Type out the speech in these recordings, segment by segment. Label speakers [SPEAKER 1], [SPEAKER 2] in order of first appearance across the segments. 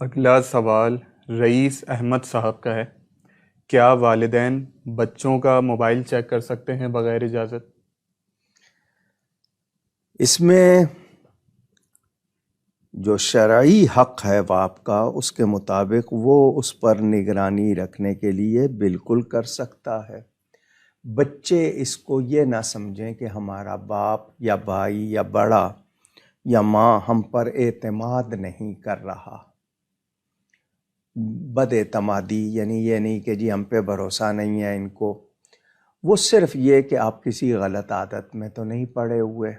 [SPEAKER 1] اگلا سوال رئیس احمد صاحب کا ہے۔ کیا والدین بچوں کا موبائل چیک کر سکتے ہیں بغیر اجازت؟
[SPEAKER 2] اس میں جو شرعی حق ہے باپ کا، اس کے مطابق وہ اس پر نگرانی رکھنے کے لیے بالکل کر سکتا ہے۔ بچے اس کو یہ نہ سمجھیں کہ ہمارا باپ یا بھائی یا بڑا یا ماں ہم پر اعتماد نہیں کر رہا۔ بد اعتمادی یعنی یہ نہیں کہ جی ہم پہ بھروسہ نہیں ہے ان کو، وہ صرف یہ کہ آپ کسی غلط عادت میں تو نہیں پڑے ہوئے،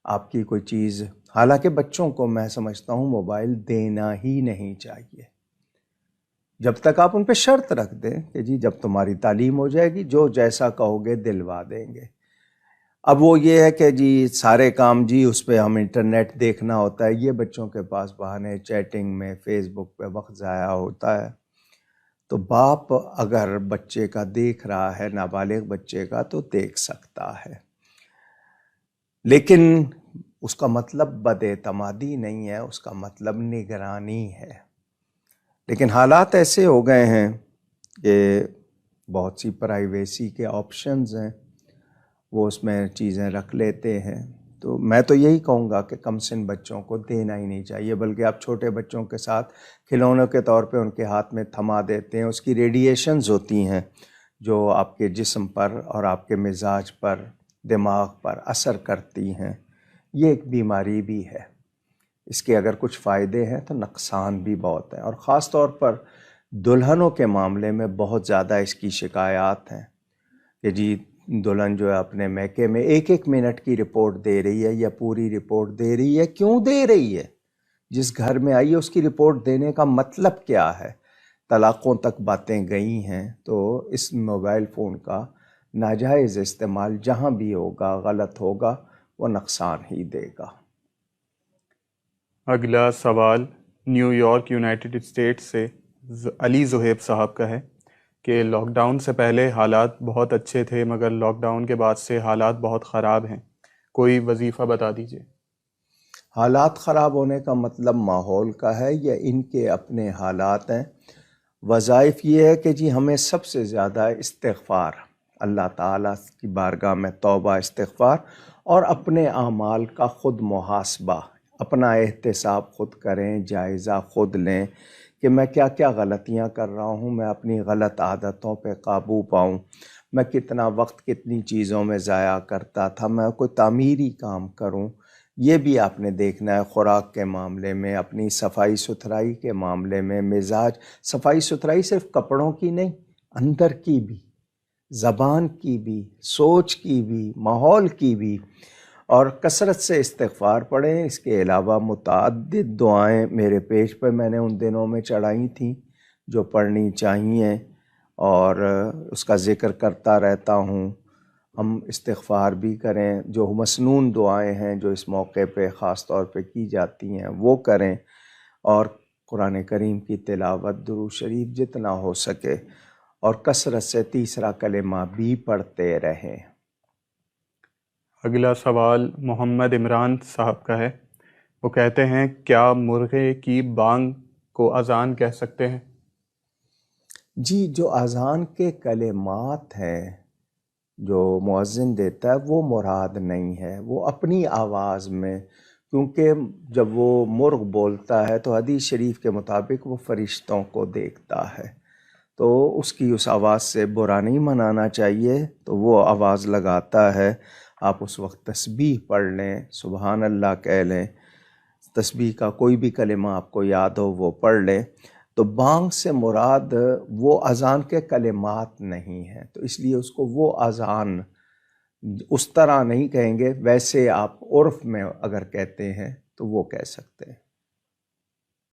[SPEAKER 2] آپ کی کوئی چیز۔ حالانکہ بچوں کو میں سمجھتا ہوں موبائل دینا ہی نہیں چاہیے جب تک آپ ان پہ شرط رکھ دیں کہ جی جب تمہاری تعلیم ہو جائے گی جو جیسا کہو گے دلوا دیں گے۔ اب وہ یہ ہے کہ جی سارے کام جی اس پہ ہم انٹرنیٹ دیکھنا ہوتا ہے، یہ بچوں کے پاس بہانے، چیٹنگ میں فیس بک پہ وقت ضائع ہوتا ہے۔ تو باپ اگر بچے کا دیکھ رہا ہے، نابالغ بچے کا، تو دیکھ سکتا ہے، لیکن اس کا مطلب بد اعتمادی نہیں ہے، اس کا مطلب نگرانی ہے۔ لیکن حالات ایسے ہو گئے ہیں کہ بہت سی پرائیویسی کے آپشنز ہیں، وہ اس میں چیزیں رکھ لیتے ہیں۔ تو میں تو یہی کہوں گا کہ کم سن بچوں کو دینا ہی نہیں چاہیے، بلکہ آپ چھوٹے بچوں کے ساتھ کھلونوں کے طور پہ ان کے ہاتھ میں تھما دیتے ہیں۔ اس کی ریڈیشنز ہوتی ہیں جو آپ کے جسم پر اور آپ کے مزاج پر، دماغ پر اثر کرتی ہیں۔ یہ ایک بیماری بھی ہے، اس کے اگر کچھ فائدے ہیں تو نقصان بھی بہت ہیں، اور خاص طور پر دلہنوں کے معاملے میں بہت زیادہ اس کی شکایات ہیں کہ جی دلہن جو ہے اپنے میکے میں ایک ایک منٹ کی رپورٹ دے رہی ہے یا پوری رپورٹ دے رہی ہے۔ کیوں دے رہی ہے؟ جس گھر میں آئی ہے اس کی رپورٹ دینے کا مطلب کیا ہے؟ طلاقوں تک باتیں گئی ہیں۔ تو اس موبائل فون کا ناجائز استعمال جہاں بھی ہوگا، غلط ہوگا، وہ نقصان ہی دے گا۔
[SPEAKER 1] اگلا سوال نیو یارک یونائٹڈ اسٹیٹس سے علی زہیب صاحب کا ہے کہ لاک ڈاؤن سے پہلے حالات بہت اچھے تھے مگر لاک ڈاؤن کے بعد سے حالات بہت خراب ہیں، کوئی وظیفہ بتا دیجیے۔
[SPEAKER 2] حالات خراب ہونے کا مطلب ماحول کا ہے یا ان کے اپنے حالات ہیں؟ وظائف یہ ہے کہ جی ہمیں سب سے زیادہ استغفار، اللہ تعالیٰ کی بارگاہ میں توبہ، استغفار، اور اپنے اعمال کا خود محاسبہ، اپنا احتساب خود کریں، جائزہ خود لیں کہ میں کیا کیا غلطیاں کر رہا ہوں، میں اپنی غلط عادتوں پہ قابو پاؤں، میں کتنا وقت کتنی چیزوں میں ضائع کرتا تھا، میں کوئی تعمیری کام کروں۔ یہ بھی آپ نے دیکھنا ہے خوراک کے معاملے میں، اپنی صفائی ستھرائی کے معاملے میں، مزاج، صفائی ستھرائی صرف کپڑوں کی نہیں، اندر کی بھی، زبان کی بھی، سوچ کی بھی، ماحول کی بھی، اور کثرت سے استغفار پڑھیں۔ اس کے علاوہ متعدد دعائیں میرے پیج پہ میں نے ان دنوں میں چڑھائی تھیں جو پڑھنی چاہیے، اور اس کا ذکر کرتا رہتا ہوں۔ ہم استغفار بھی کریں، جو مسنون دعائیں ہیں جو اس موقع پہ خاص طور پہ کی جاتی ہیں وہ کریں، اور قرآن کریم کی تلاوت، درود شریف جتنا ہو سکے، اور کثرت سے تیسرا کلمہ بھی پڑھتے رہیں۔
[SPEAKER 1] اگلا سوال محمد عمران صاحب کا ہے، وہ کہتے ہیں کیا مرغے کی بانگ کو اذان کہہ سکتے ہیں؟
[SPEAKER 2] جی جو اذان کے کلمات ہیں جو مؤذن دیتا ہے وہ مراد نہیں ہے، وہ اپنی آواز میں، کیونکہ جب وہ مرغ بولتا ہے تو حدیث شریف کے مطابق وہ فرشتوں کو دیکھتا ہے، تو اس کی اس آواز سے برا نہیں منانا چاہیے۔ تو وہ آواز لگاتا ہے، آپ اس وقت تسبیح پڑھ لیں، سبحان اللہ کہہ لیں، تسبیح کا کوئی بھی کلمہ آپ کو یاد ہو وہ پڑھ لیں۔ تو بانگ سے مراد وہ اذان کے کلمات نہیں ہیں، تو اس لیے اس کو وہ اذان اس طرح نہیں کہیں گے، ویسے آپ عرف میں اگر کہتے ہیں تو وہ کہہ سکتے ہیں۔